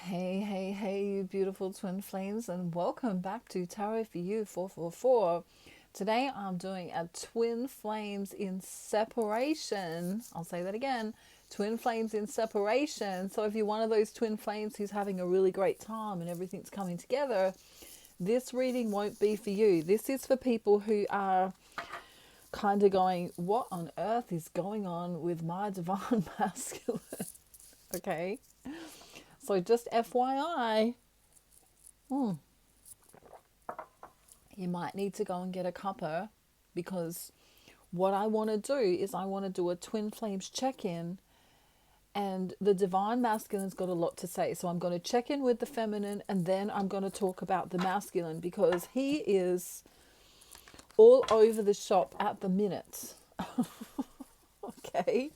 Hey, hey, hey, you beautiful twin flames, and welcome back to Tarot for You 444. Today I'm doing a twin flames in separation. I'll say that again, twin flames in separation. So if you're one of those twin flames who's having a really great time and everything's coming together, this reading won't be for you. This is for people who are kind of going, what on earth is going on with my divine masculine? Okay. So just FYI, you might need to go and get a cuppa, because what I want to do is I want to do a twin flames check-in, and the divine masculine's got a lot to say. So I'm going to check in with the feminine, and then I'm going to talk about the masculine, because he is all over the shop at the minute. Okay.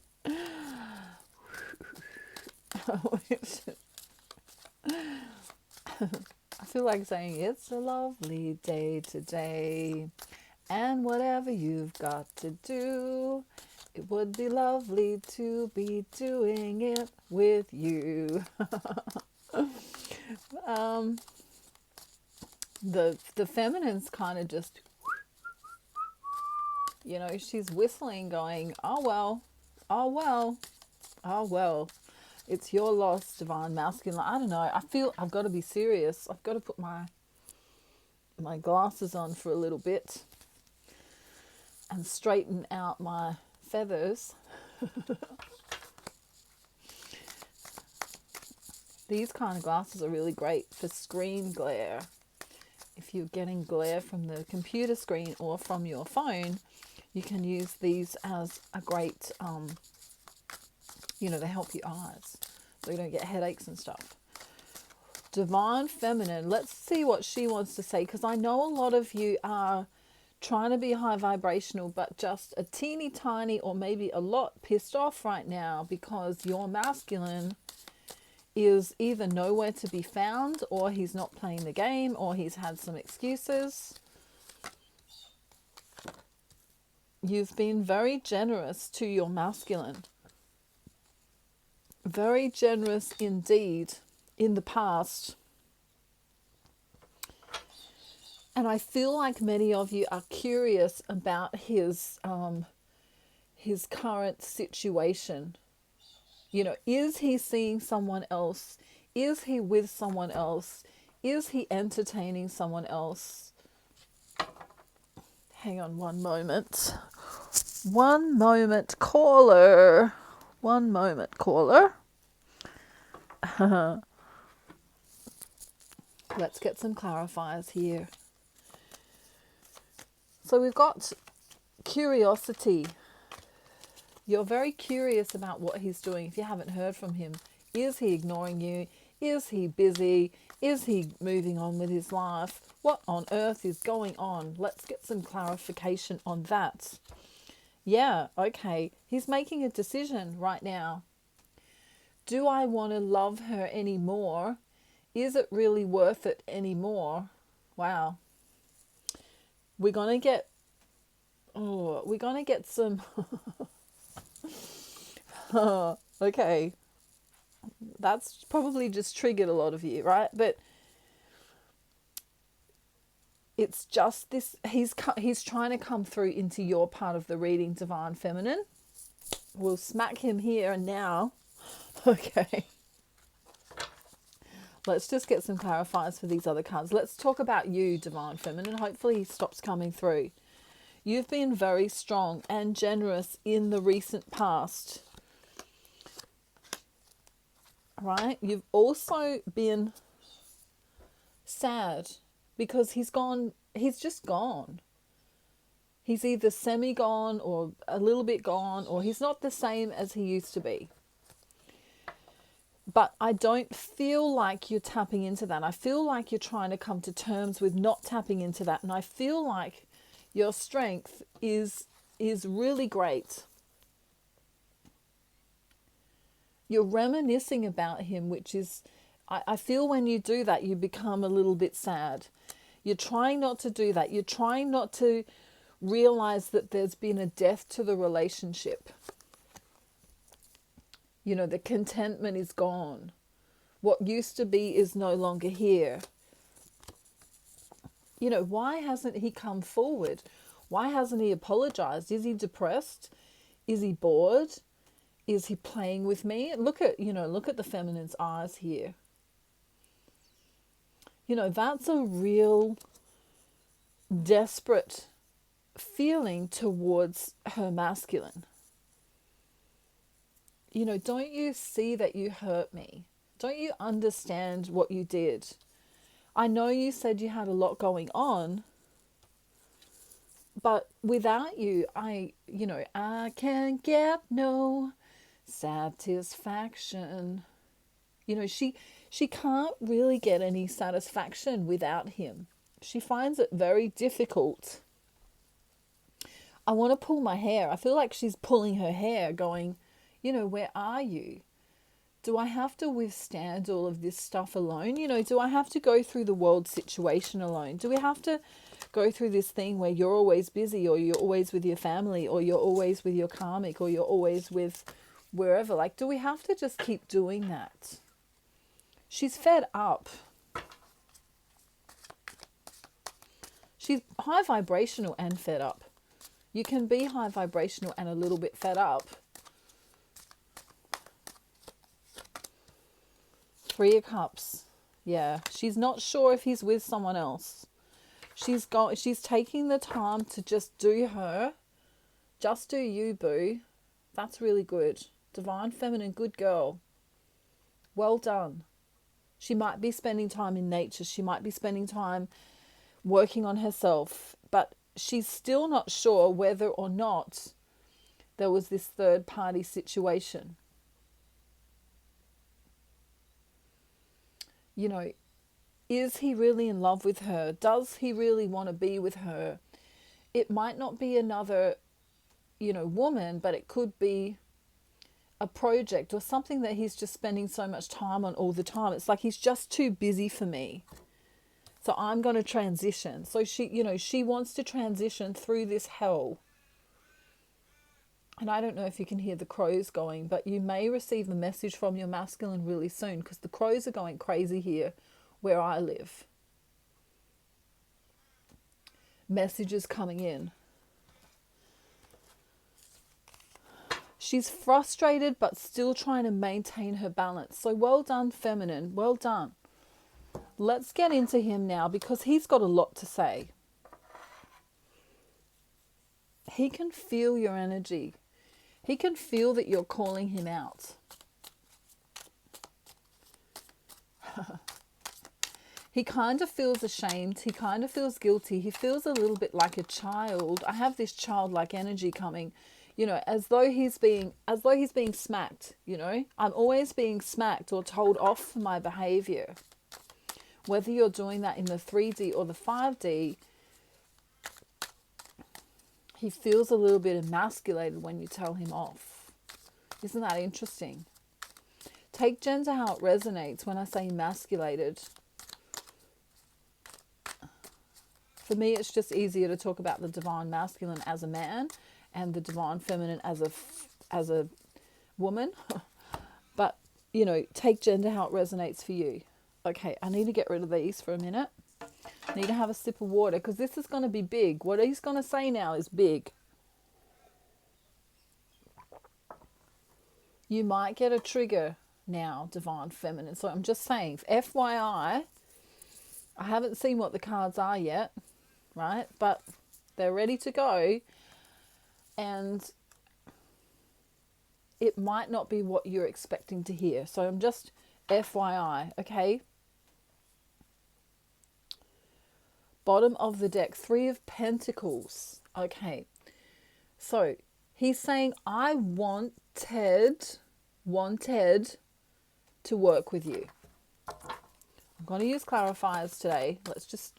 I feel like saying it's a lovely day today, and whatever you've got to do, it would be lovely to be doing it with you. The feminine's kind of just, she's whistling, going, oh well, oh well, oh well. It's your loss, divine masculine. I don't know. I feel I've got to be serious. I've got to put my glasses on for a little bit and straighten out my feathers. These kind of glasses are really great for screen glare. If you're getting glare from the computer screen or from your phone, you can use these as a great, they help your eyes so you don't get headaches and stuff. Divine feminine, let's see what she wants to say, because I know a lot of you are trying to be high vibrational, but just a teeny tiny or maybe a lot pissed off right now because your masculine is either nowhere to be found, or he's not playing the game, or he's had some excuses. You've been very generous to your masculine. Very generous indeed in the past. And I feel like many of you are curious about his current situation. Is he seeing someone else? Is he with someone else? Is he entertaining someone else? Hang on one moment. One moment, caller. One moment, caller. Let's get some clarifiers here. So we've got curiosity. You're very curious about what he's doing if you haven't heard from him. Is he ignoring you? Is he busy? Is he moving on with his life? What on earth is going on? Let's get some clarification on that. Yeah, okay. He's making a decision right now. Do I want to love her anymore? Is it really worth it anymore? Wow. We're going to get some okay. That's probably just triggered a lot of you, right? But it's just this, he's trying to come through into your part of the reading, divine feminine. We'll smack him here and now. Okay. Let's just get some clarifiers for these other cards. Let's talk about you, divine feminine. Hopefully he stops coming through. You've been very strong and generous in the recent past. Right? You've also been sad because he's just gone. He's either semi-gone or a little bit gone, or he's not the same as he used to be. But I don't feel like you're tapping into that. I feel like you're trying to come to terms with not tapping into that. And I feel like your strength is really great. You're reminiscing about him, which is, I feel when you do that, you become a little bit sad. You're trying not to do that. You're trying not to realize that there's been a death to the relationship. The contentment is gone. What used to be is no longer here. You know, why hasn't he come forward? Why hasn't he apologized? Is he depressed? Is he bored? Is he playing with me? Look at, look at the feminine's eyes here. You know, that's a real desperate feeling towards her masculine. You know, don't you see that you hurt me? Don't you understand what you did? I know you said you had a lot going on, but without you, I can get no satisfaction. You know, she can't really get any satisfaction without him. She finds it very difficult. I want to pull my hair. I feel like she's pulling her hair going, where are you? Do I have to withstand all of this stuff alone? Do I have to go through the world situation alone? Do we have to go through this thing where you're always busy, or you're always with your family, or you're always with your karmic, or you're always with wherever? Like, do we have to just keep doing that? She's fed up. She's high vibrational and fed up. You can be high vibrational and a little bit fed up. Three of Cups. Yeah, she's not sure if he's with someone else. She's taking the time to just do her. Just do you, boo. That's really good. Divine Feminine, good girl. Well done. She might be spending time in nature. She might be spending time working on herself. But she's still not sure whether or not there was this third party situation. You know, is he really in love with her? Does he really want to be with her? It might not be another, woman, but it could be a project or something that he's just spending so much time on all the time. It's like, he's just too busy for me. So I'm going to transition. So she wants to transition through this hell. And I don't know if you can hear the crows going, but you may receive a message from your masculine really soon, because the crows are going crazy here where I live. Messages coming in. She's frustrated but still trying to maintain her balance. So well done, feminine. Well done. Let's get into him now, because he's got a lot to say. He can feel your energy. He can feel that you're calling him out. He kind of feels ashamed. He kind of feels guilty. He feels a little bit like a child. I have this childlike energy coming, as though he's being smacked, I'm always being smacked or told off for my behavior. Whether you're doing that in the 3D or the 5D, he feels a little bit emasculated when you tell him off. Isn't that interesting? Take gender how it resonates when I say emasculated. For me, it's just easier to talk about the divine masculine as a man and the divine feminine as a woman. But, take gender how it resonates for you. Okay, I need to get rid of these for a minute. I need to have a sip of water, because this is going to be big. What he's going to say now is big. You might get a trigger now, divine feminine. So I'm just saying, FYI, I haven't seen what the cards are yet, right? But they're ready to go. And it might not be what you're expecting to hear. So I'm just FYI, okay? Bottom of the deck, 3 of Pentacles. Okay, so he's saying, I wanted to work with you. I'm going to use clarifiers today.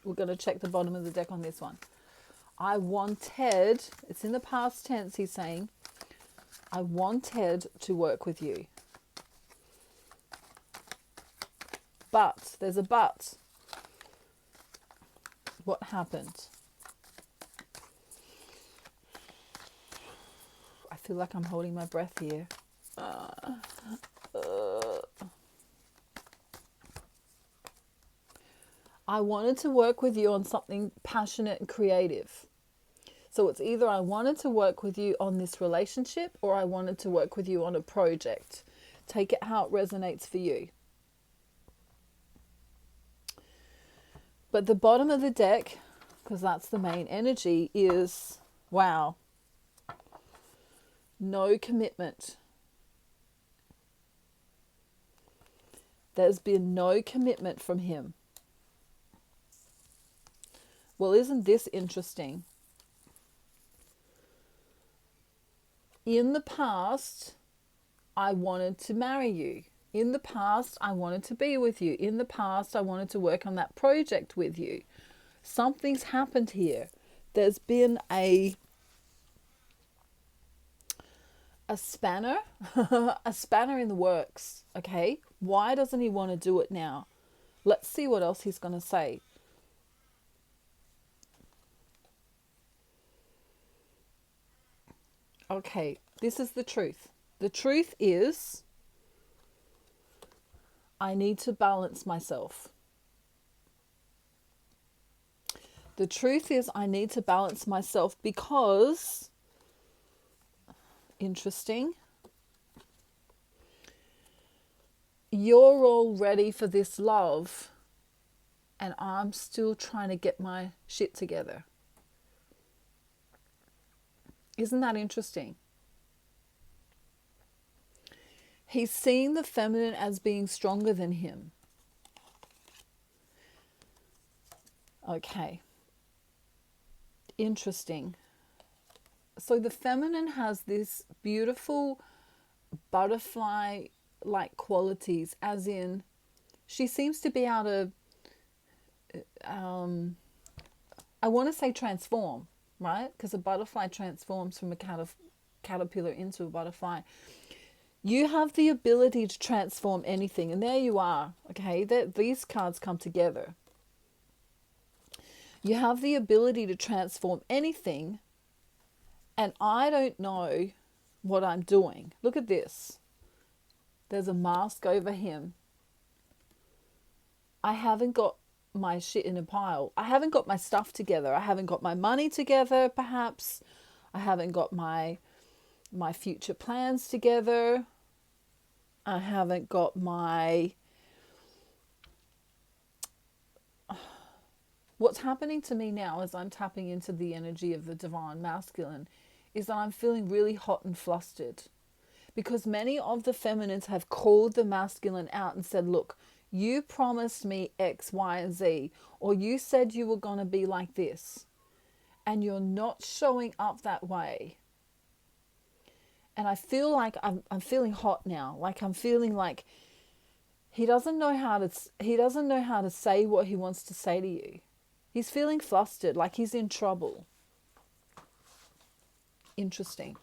We're going to check the bottom of the deck on this one. I wanted, it's in the past tense, he's saying, I wanted to work with you. But, there's a but. What happened? I feel like I'm holding my breath here. I wanted to work with you on something passionate and creative. So it's either I wanted to work with you on this relationship or I wanted to work with you on a project. Take it how it resonates for you. But the bottom of the deck, because that's the main energy, is wow, no commitment. There's been no commitment from him. Well, isn't this interesting? In the past, I wanted to marry you. In the past, I wanted to be with you. In the past, I wanted to work on that project with you. Something's happened here. There's been a spanner, a spanner in the works, okay? Why doesn't he want to do it now? Let's see what else he's going to say. Okay, this is the truth. The truth is, I need to balance myself. The truth is, I need to balance myself because, interesting, you're all ready for this love and I'm still trying to get my shit together. Isn't that interesting? He's seeing the feminine as being stronger than him. Okay. Interesting. So the feminine has this beautiful butterfly-like qualities, as in she seems to be able to, I want to say transform, right? Because a butterfly transforms from a caterpillar into a butterfly. You have the ability to transform anything. And there you are, okay? These cards come together. You have the ability to transform anything. And I don't know what I'm doing. Look at this. There's a mask over him. I haven't got my shit in a pile. I haven't got my stuff together. I haven't got my money together, perhaps. I haven't got my future plans together. I haven't got my... What's happening to me now as I'm tapping into the energy of the divine masculine is that I'm feeling really hot and flustered. Because many of the feminines have called the masculine out and said, look, you promised me X, Y, and Z, or you said you were going to be like this, and you're not showing up that way. And I feel like I'm feeling hot now. Like I'm feeling like he doesn't know how to say what he wants to say to you. He's feeling flustered, like he's in trouble. Interesting.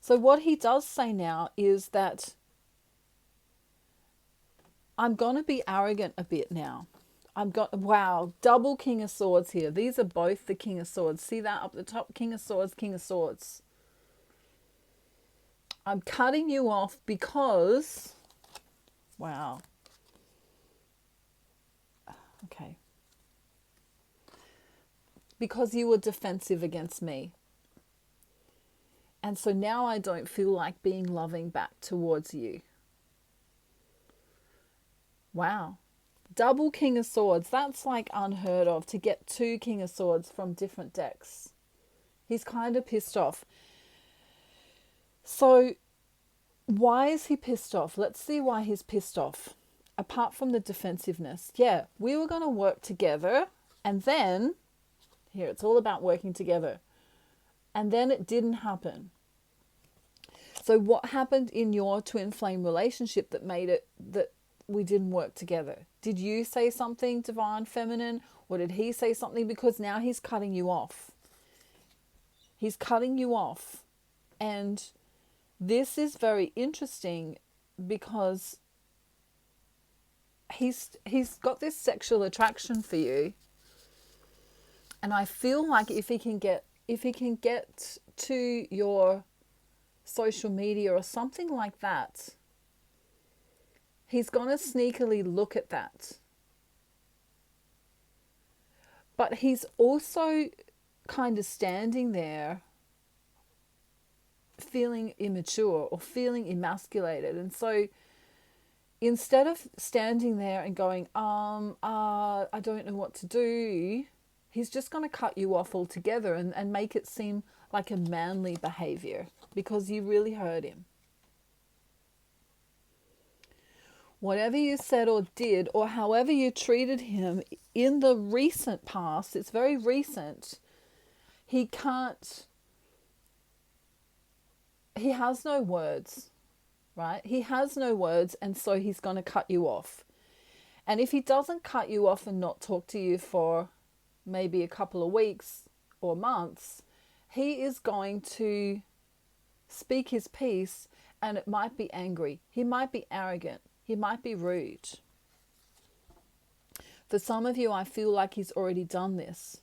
So what he does say now is that I'm going to be arrogant a bit now. Wow, double King of Swords here. These are both the King of Swords. See that up the top? King of Swords, King of Swords. I'm cutting you off because... Wow. Okay. Because you were defensive against me. And so now I don't feel like being loving back towards you. Wow. Double King of Swords. That's like unheard of, to get two King of Swords from different decks. He's kind of pissed off. So why is he pissed off? Let's see why he's pissed off. Apart from the defensiveness. Yeah, we were going to work together. And then, here, it's all about working together. And then it didn't happen. So what happened in your twin flame relationship that made it that we didn't work together? Did you say something, divine feminine? Or did he say something? Because now he's cutting you off. He's cutting you off. And this is very interesting because he's got this sexual attraction for you. And I feel like if he can get to your social media or something like that, he's going to sneakily look at that. But he's also kind of standing there feeling immature or feeling emasculated. And so instead of standing there and going, I don't know what to do, he's just going to cut you off altogether and make it seem like a manly behavior because you really hurt him. Whatever you said or did, or however you treated him in the recent past, it's very recent, he has no words, right? He has no words, and so he's going to cut you off. And if he doesn't cut you off and not talk to you for maybe a couple of weeks or months, he is going to speak his piece, and it might be angry. He might be arrogant. He might be rude. For some of you, I feel like he's already done this.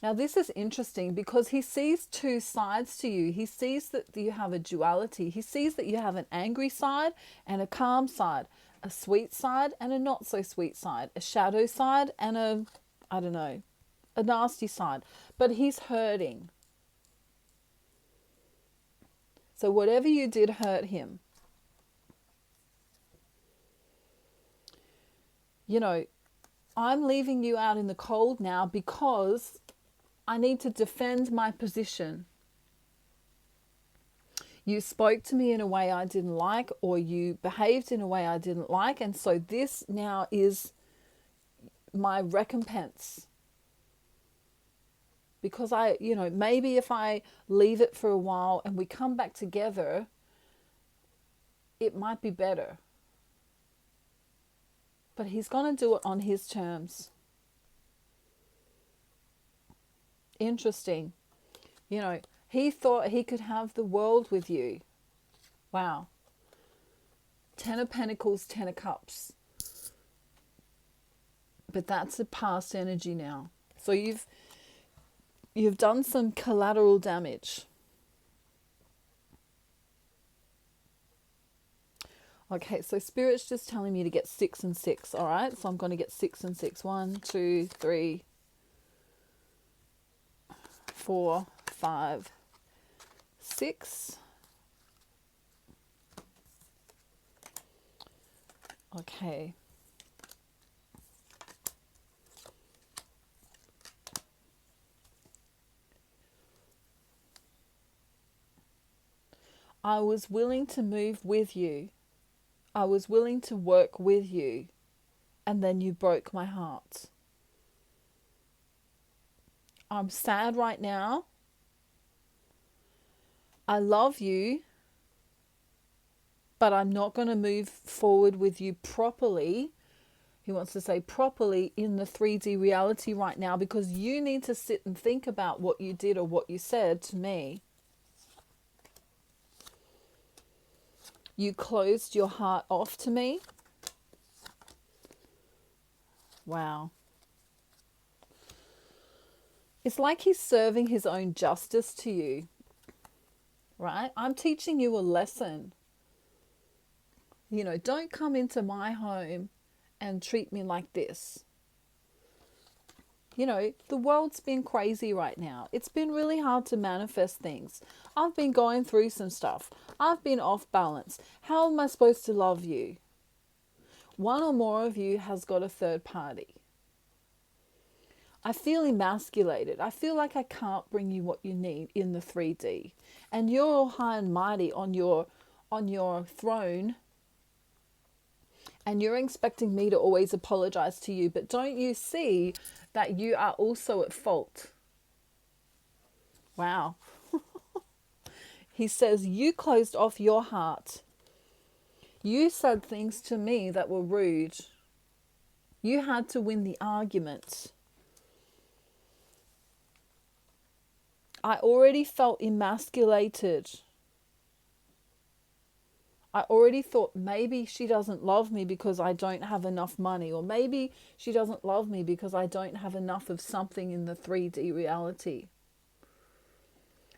Now, this is interesting because he sees two sides to you. He sees that you have a duality. He sees that you have an angry side and a calm side, a sweet side and a not so sweet side, a shadow side and a nasty side. But he's hurting. So whatever you did hurt him. You know, I'm leaving you out in the cold now because I need to defend my position. You spoke to me in a way I didn't like, or you behaved in a way I didn't like, and so this now is my recompense. Because maybe if I leave it for a while and we come back together, it might be better. But he's going to do it on his terms. Interesting. He thought he could have the world with you. Wow. 10 of Pentacles, 10 of Cups. But that's a past energy now. So you've done some collateral damage. Okay, so Spirit's just telling me to get 6 and 6, all right? So I'm going to get 6 and 6. 1, 2, 3, 4, 5, 6. Okay. I was willing to move with you. I was willing to work with you, and then you broke my heart. I'm sad right now. I love you, but I'm not going to move forward with you properly. He wants to say properly in the 3D reality right now because you need to sit and think about what you did or what you said to me. You closed your heart off to me. Wow. It's like he's serving his own justice to you, right? I'm teaching you a lesson. Don't come into my home and treat me like this. The world's been crazy right now. It's been really hard to manifest things. I've been going through some stuff. I've been off balance. How am I supposed to love you? One or more of you has got a third party. I feel emasculated. I feel like I can't bring you what you need in the 3D. And you're all high and mighty on your throne. And you're expecting me to always apologize to you. But don't you see that you are also at fault? Wow. He says, you closed off your heart. You said things to me that were rude. You had to win the argument. I already felt emasculated. I already thought maybe she doesn't love me because I don't have enough money, or maybe she doesn't love me because I don't have enough of something in the 3D reality.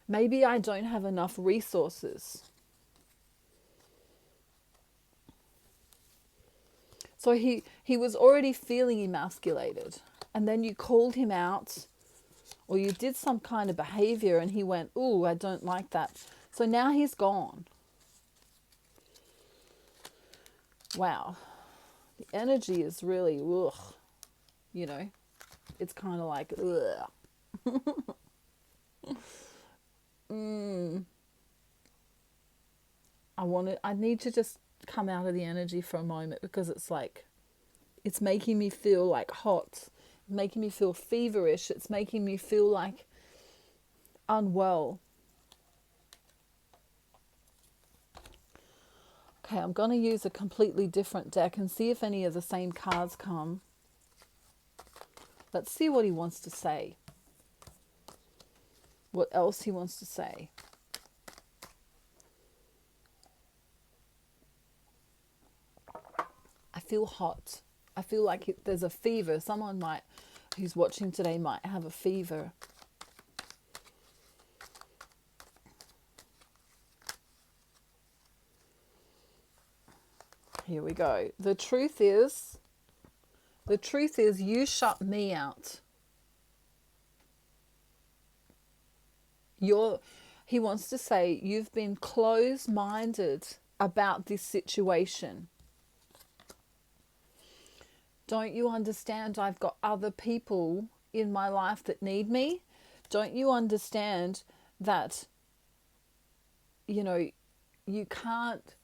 Maybe I don't have enough resources. So he was already feeling emasculated. and then you called him out, or you did some kind of behavior and he went, "Ooh, I don't like that." So now he's gone. Wow. The energy is really, ugh, you know, it's kind of like, ugh. I need to just come out of the energy for a moment, because it's like, it's making me feel like hot, making me feel feverish. It's making me feel like unwell. Okay, I'm going to use a completely different deck and see if any of the same cards come. Let's see what he wants to say. What else he wants to say. I feel hot. I feel like there's a fever. Someone who's watching today might have a fever. Here we go. The truth is you shut me out. He wants to say you've been closed-minded about this situation. Don't you understand I've got other people in my life that need me? Don't you understand that, you can't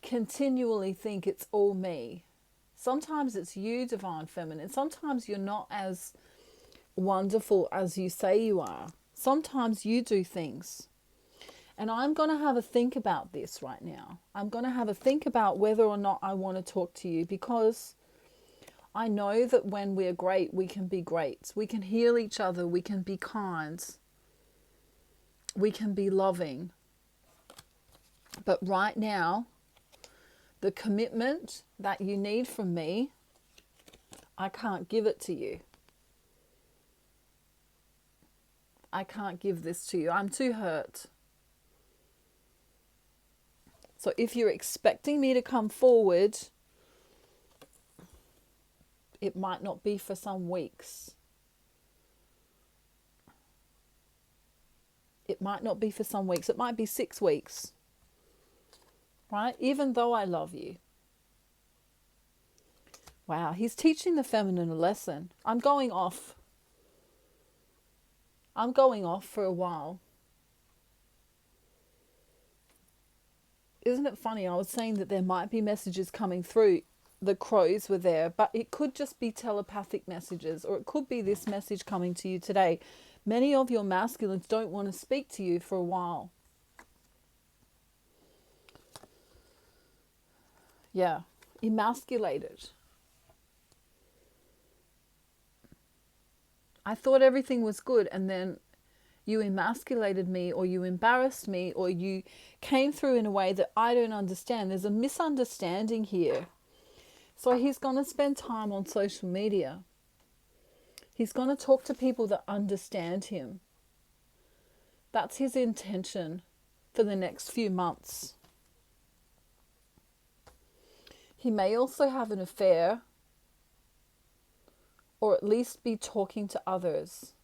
continually think it's all me? Sometimes it's you, Divine Feminine. Sometimes you're not as wonderful as you say you are. Sometimes you do things. And I'm going to have a think about this right now. I'm going to have a think about whether or not I want to talk to you, because I know that when we're great, we can be great. We can heal each other. We can be kind. We can be loving. But right now, the commitment that you need from me, I can't give it to you. I can't give this to you. I'm too hurt. So if you're expecting me to come forward, it might not be for some weeks. It might not be for some weeks. It might be 6 weeks. Right? Even though I love you. Wow, he's teaching the feminine a lesson. I'm going off. I'm going off for a while. Isn't it funny? I was saying that there might be messages coming through. The crows were there, but it could just be telepathic messages, or it could be this message coming to you today. Many of your masculines don't want to speak to you for a while. Yeah, emasculated. I thought everything was good, and then you emasculated me, or you embarrassed me, or you came through in a way that I don't understand. There's a misunderstanding here. So he's going to spend time on social media. He's going to talk to people that understand him. That's his intention for the next few months. He may also have an affair, or at least be talking to others.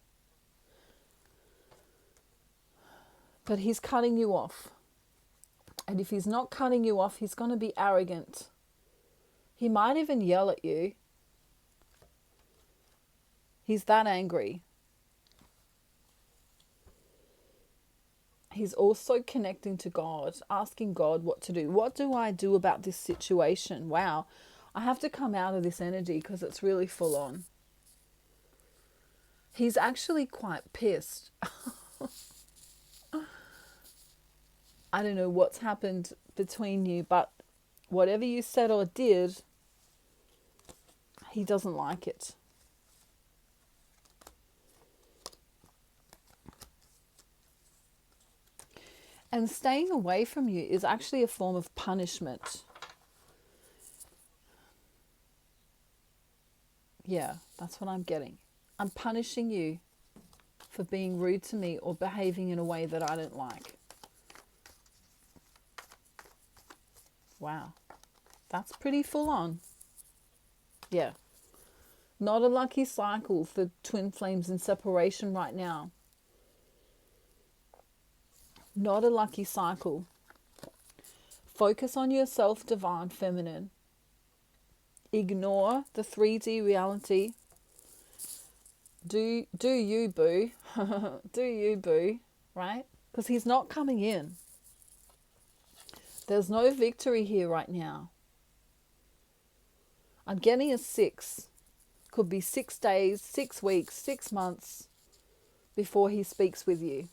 But he's cutting you off. And if he's not cutting you off, he's going to be arrogant. He might even yell at you. He's that angry. He's also connecting to God, asking God what to do. What do I do about this situation? Wow. I have to come out of this energy because it's really full on. He's actually quite pissed. I don't know what's happened between you, but whatever you said or did, he doesn't like it. And staying away from you is actually a form of punishment. Yeah, that's what I'm getting. I'm punishing you for being rude to me or behaving in a way that I don't like. Wow, that's pretty full on. Yeah. Not a lucky cycle for twin flames in separation right now. Not a lucky cycle. Focus on yourself, divine feminine. Ignore the 3D reality. Do you, boo. Do you, boo. Right? Because he's not coming in. There's no victory here right now. I'm getting a 6. Could be 6 days, 6 weeks, 6 months before he speaks with you.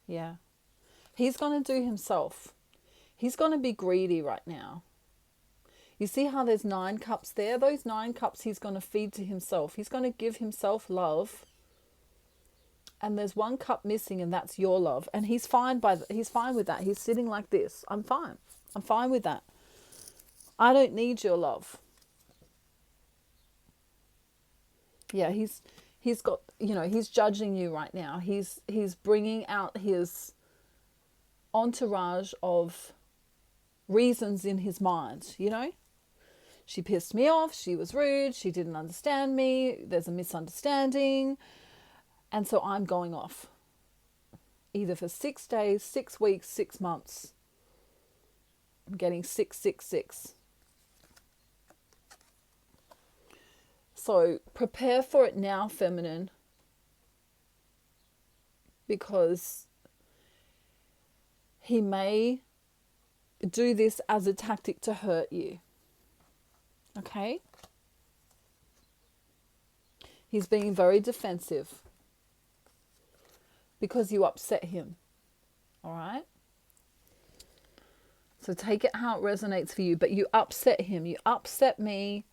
Yeah. He's going to do himself. He's going to be greedy right now. You see how there's 9 cups there? Those 9 cups he's going to feed to himself. He's going to give himself love. And there's 1 cup missing, and that's your love. And he's fine he's fine with that. He's sitting like this. I'm fine. I'm fine with that. I don't need your love. Yeah, he's got, he's judging you right now. He's bringing out his entourage of reasons in his mind, She pissed me off. She was rude. She didn't understand me. There's a misunderstanding. And so I'm going off. Either for 6 days, 6 weeks, 6 months. I'm getting 666. So prepare for it now, feminine. Because he may do this as a tactic to hurt you. Okay? He's being very defensive because you upset him. All right? So take it how it resonates for you. But you upset him. You upset me.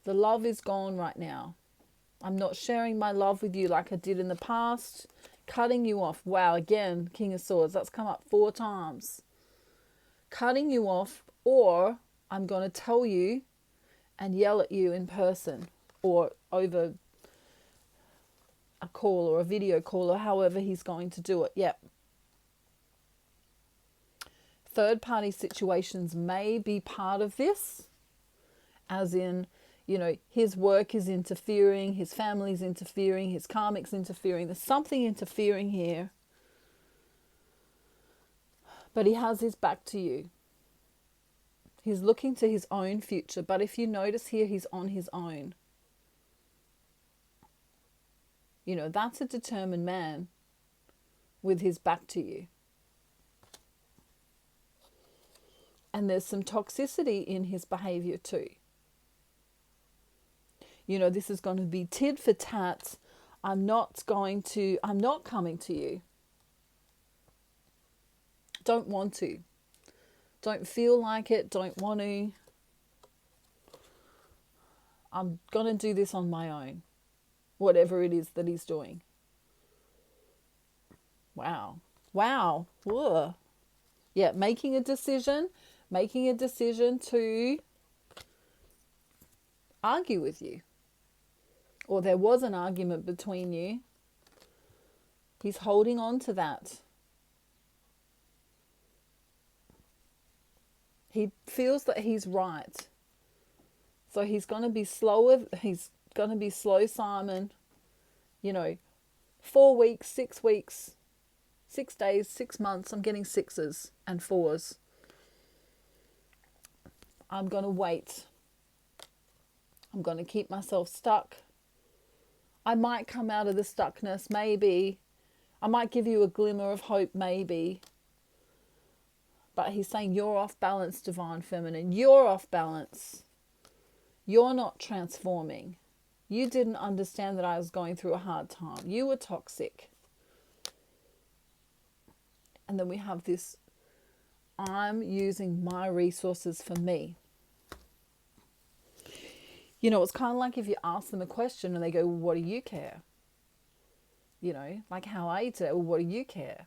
The love is gone right now. I'm not sharing my love with you like I did in the past. Cutting you off. Wow, again, King of Swords. That's come up 4 times. Cutting you off, or I'm going to tell you and yell at you in person or over a call or a video call or however he's going to do it. Yep. Third party situations may be part of this, as in, his work is interfering, his family's interfering, his karmic's interfering. There's something interfering here. But he has his back to you. He's looking to his own future. But if you notice here, he's on his own. That's a determined man with his back to you. And there's some toxicity in his behavior too. This is going to be tit for tat. I'm not coming to you. Don't want to. Don't feel like it. Don't want to. I'm going to do this on my own. Whatever it is that he's doing. Wow. Whoa. Yeah, making a decision to argue with you. Or there was an argument between you. He's holding on to that. He feels that he's right. So he's going to be slower. He's going to be slow Simon. 4 weeks, 6 weeks, 6 days, 6 months. I'm getting 6s and 4s. I'm going to wait. I'm going to keep myself stuck. I might come out of the stuckness, maybe. I might give you a glimmer of hope, maybe. But he's saying you're off balance, divine feminine. You're off balance. You're not transforming. You didn't understand that I was going through a hard time. You were toxic. And then we have this, I'm using my resources for me. It's kind of like if you ask them a question and they go, well, what do you care? Like, how are you today? Well, what do you care?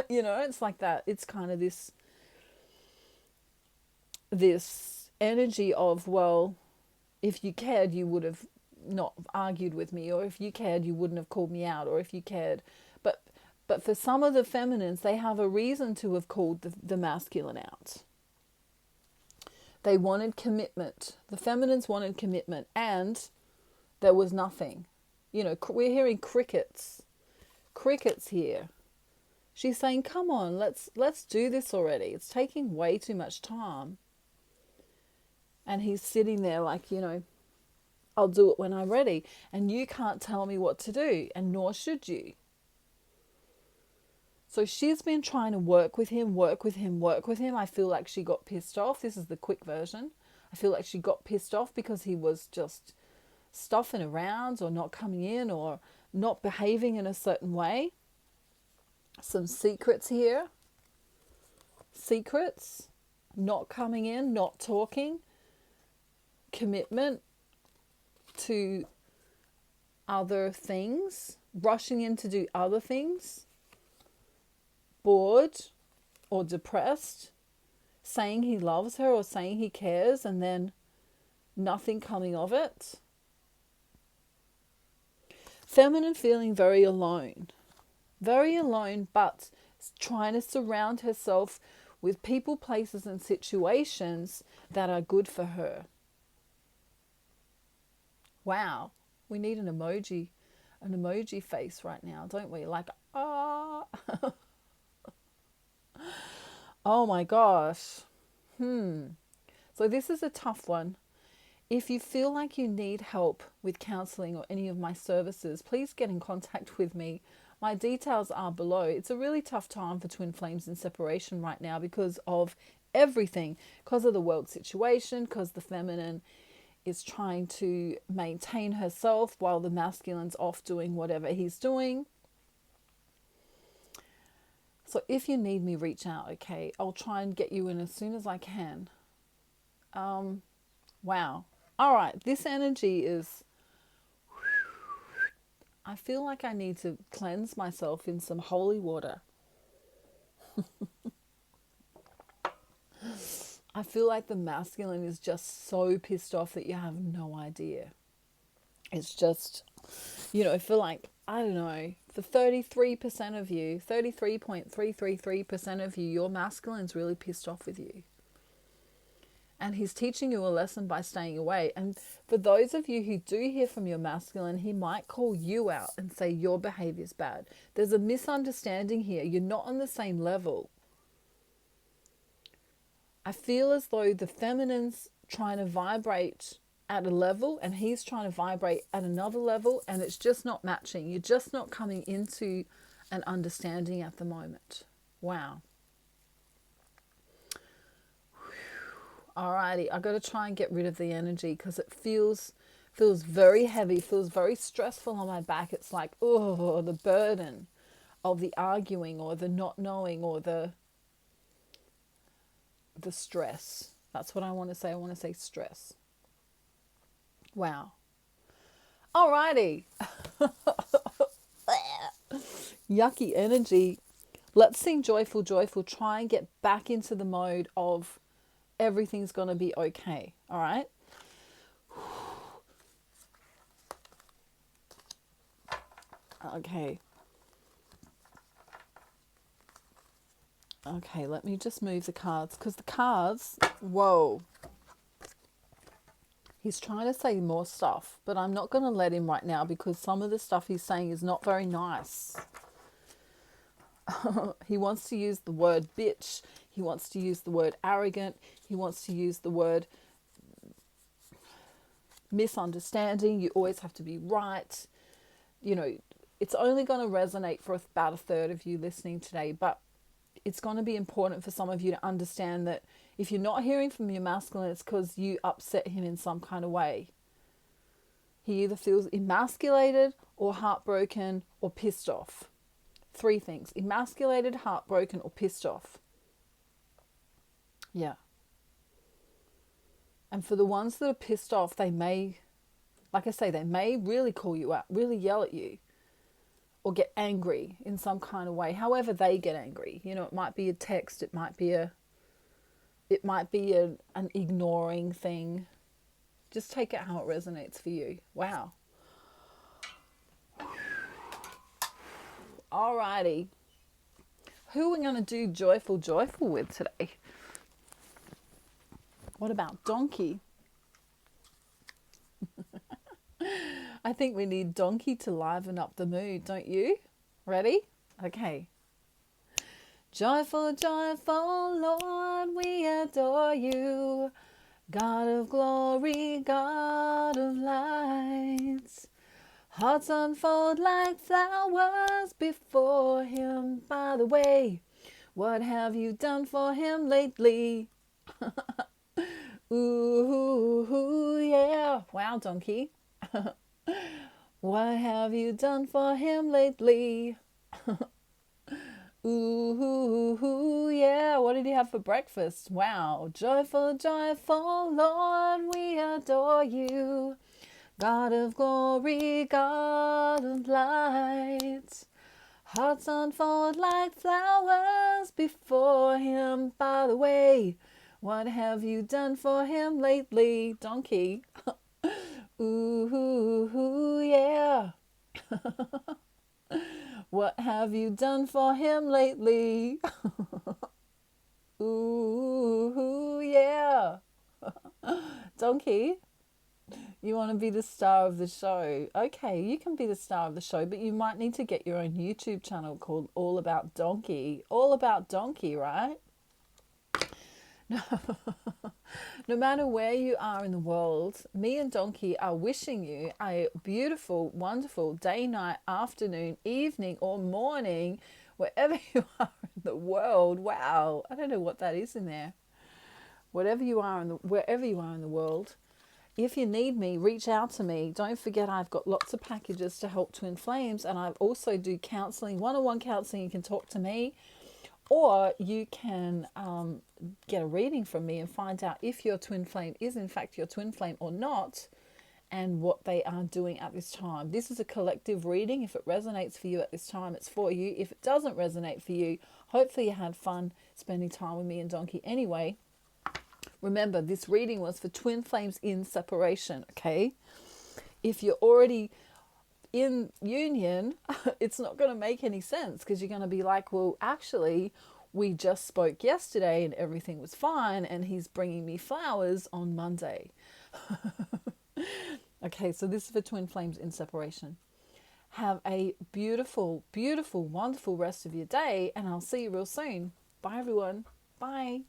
It's like that. It's kind of this energy of, well, if you cared, you would have not argued with me, or if you cared, you wouldn't have called me out, or if you cared. But for some of the feminines, they have a reason to have called the masculine out. They wanted commitment. The feminines wanted commitment, and there was nothing. You know, we're hearing crickets. Crickets here. She's saying, come on, let's do this already. It's taking way too much time. And he's sitting there like, you know, I'll do it when I'm ready. And you can't tell me what to do, and nor should you. So she's been trying to work with him. I feel like she got pissed off. This is the quick version. I feel like she got pissed off because he was just stuffing around or not coming in or not behaving in a certain way. Some secrets here. Secrets. Not coming in, not talking. Commitment to other things. Rushing in to do other things. Bored or depressed, saying he loves her or saying he cares, and then nothing coming of it. Feminine feeling very alone, but trying to surround herself with people, places, and situations that are good for her. Wow, we need an emoji face right now, don't we? Like, ah. Oh my gosh. So this is a tough one. If you feel like you need help with counseling or any of my services, please get in contact with me. My details are below. It's a really tough time for twin flames in separation right now because of everything, because of the world situation, because the feminine is trying to maintain herself while the masculine's off doing whatever he's doing. So if you need me, reach out, okay? I'll try and get you in as soon as I can. Wow. All right, this energy is... I feel like I need to cleanse myself in some holy water. I feel like the masculine is just so pissed off that you have no idea. It's just, you know, I feel like, I don't know, for 33% of you, 33.333% of you, your masculine's really pissed off with you. And he's teaching you a lesson by staying away. And for those of you who do hear from your masculine, he might call you out and say your behavior's bad. There's a misunderstanding here. You're not on the same level. I feel as though the feminine's trying to vibrate at a level and he's trying to vibrate at another level, and it's just not matching. You're just not coming into an understanding at the moment. Wow. Alrighty, I got to try and get rid of the energy because it feels very heavy, feels very stressful on my back. It's like, oh, the burden of the arguing or the not knowing or the stress. That's what I want to say. I want to say stress. Wow. Alrighty. Yucky energy. Let's sing joyful, joyful. Try and get back into the mode of everything's going to be okay. All right. Okay. Okay, let me just move the cards because the cards, whoa. He's trying to say more stuff, but I'm not going to let him right now because some of the stuff he's saying is not very nice. He wants to use the word bitch. He wants to use the word arrogant. He wants to use the word misunderstanding. You always have to be right. You know, it's only going to resonate for about a third of you listening today, but it's going to be important for some of you to understand that if you're not hearing from your masculine, it's because you upset him in some kind of way. He either feels emasculated or heartbroken or pissed off. 3 things: emasculated, heartbroken, or pissed off. Yeah. And for the ones that are pissed off, they may, like I say, they may really call you out, really yell at you, or get angry in some kind of way. However they get angry. You know, it might be a text, it might be an ignoring thing. Just take it how it resonates for you. Wow. Alrighty. Who are we going to do joyful, joyful with today? What about donkey? I think we need donkey to liven up the mood, don't you? Ready? Okay. Joyful, joyful Lord, we adore you. God of glory, God of lights. Hearts unfold like flowers before him. By the way, what have you done for him lately? Ooh, yeah. Wow, donkey. What have you done for him lately? Ooh, yeah. What did he have for breakfast? Wow. Joyful, joyful Lord, we adore you. God of glory, God of light. Hearts unfold like flowers before him. By the way, what have you done for him lately? Donkey. Ooh, yeah. What have you done for him lately? Ooh, yeah. Donkey, you want to be the star of the show. Okay, you can be the star of the show, but you might need to get your own YouTube channel called All About Donkey. All About Donkey, right? No matter where you are in the world, me and Donkey are wishing you a beautiful, wonderful day, night, afternoon, evening, or morning, wherever you are in the world. Wow, I don't know what that is in there. Wherever you are in the world. If you need me, reach out to me. Don't forget I've got lots of packages to help twin flames, and I also do counseling, one-on-one counseling. You can talk to me, or you can get a reading from me and find out if your twin flame is in fact your twin flame or not, and what they are doing at this time. This is a collective reading. If it resonates for you at this time, it's for you. If it doesn't resonate for you, hopefully you had fun spending time with me and Donkey anyway. Remember, this reading was for twin flames in separation, okay? If you're already in union, it's not going to make any sense, because you're going to be like, well, actually, we just spoke yesterday and everything was fine, and he's bringing me flowers on Monday. Okay, so this is for twin flames in separation. Have a beautiful, beautiful, wonderful rest of your day, and I'll see you real soon. Bye, everyone. Bye.